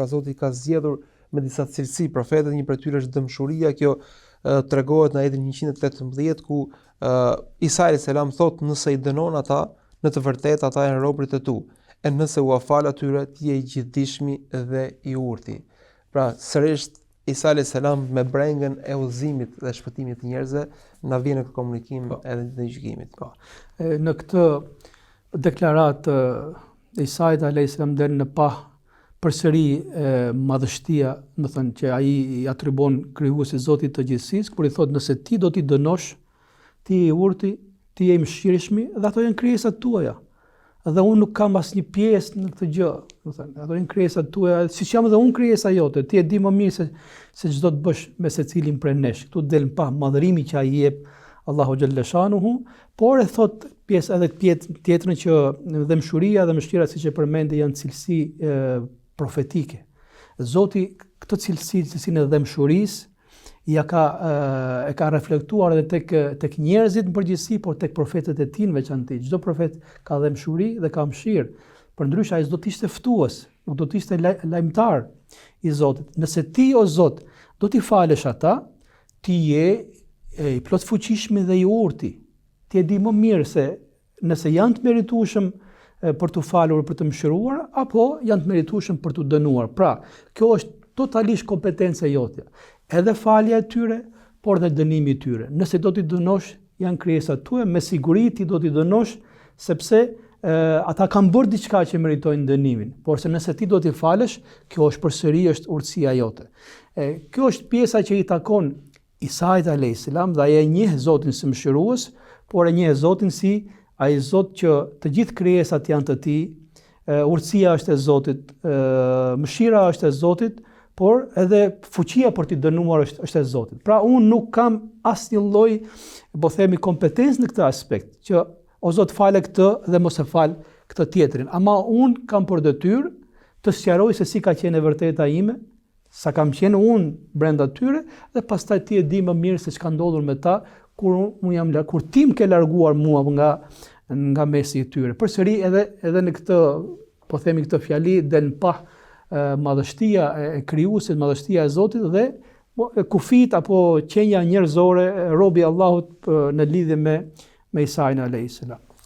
pra Zoti ka zgjedhur me disa cilësi profetët, një prej tyre është dëmshuria. Kjo tregohet në ajetin 118 ku Isa alayhis salam thot, nëse i dënon ata, në të vërtetë ata janë robërit e tu, e nëse u afal atyre, ti je i gjithdijshmi dhe i urti. Pra sërish Isa alayhis salam me brengën e udhëzimit dhe shpëtimit të njerëzve na vjen në komunikim edhe në gjykimit. Në këtë deklaratë Isa alayhis salam del në pa përsëri madhështia, më thënë që ai i atribon krijuesit Zotit të gjithësisë, kur i thotë nëse ti do t'i dënosh, ti je i urti, ti je i mëshirshëm, dhe ato janë krijesat tuaja. Dhe unë nuk kam asnjë pjesë në këtë gjë, do thënë, ato janë krijesat tuaja, siç jam edhe unë krijesa jote, ti e di më mirë se ç'do të bësh me secilin prej nesh. Ktu del pa madhërimi që ai jep Allahu xhalla shanuhu, por e thot pjesë edhe tjetrën që dëmshuria dhe mëshira, siç e përmendë, janë cilësi profetike. Zoti këtë cilësinë e dëmshurisë e ka reflektuar edhe tek njerëzit në përgjithësi, por tek profetët e tij në veçantë. Çdo profet ka dëmshuri dhe ka mëshirë. Përndryshe ai s'do të ishte ftues, nuk do të ishte lajmtar i Zotit. Nëse ti o Zot do t'i falësh ata, ti je i plot fuqishëm dhe i urti. Ti e di më mirë se nëse janë të meritueshëm për t'u falur, për të mëshiruar, apo janë të meritueshëm për t'u dënuar. Pra, kjo është totalisht kompetenca jote. Edhe falja e tyre, por dhe dënimi i tyre. Nëse do t'i dënosh, janë krijesat tuaja, me siguri ti do t'i dënosh, sepse ata kanë bërë diçka që meritojnë dënimin. Por se nëse ti do t'i falësh, kjo është përsëri është urtësia jote. Kjo është pjesa që i takon Isait alayhis salam, dhe ai e njeh Zotin si mëshirues, por e njeh Zotin si ai Zot që të gjithë krijesat janë të tij, urtësia është e Zotit, mëshira është e Zotit, por edhe fuqia për t'i dënuar është e Zotit. Pra unë nuk kam asnjë lloj, po themi, kompetencë në këtë aspekt, që o Zot fale këtë dhe mos e fal këtë tjetrin. Ama unë kam për detyrë të sqaroj se si ka qenë e vërteta ime, sa kam qenë unë brenda tyre, dhe pastaj ti e di më mirë se ç'ka ndodhur me ta kur ti më ke larguar mua nga mesi i tyre. Përsëri edhe në këtë, po themi, këtë fjali del pa madhështia e krijuesit, madhështia e Zotit dhe kufit apo qenja njerëzore, robi i Allahut në lidhje me Isain alayhis salam.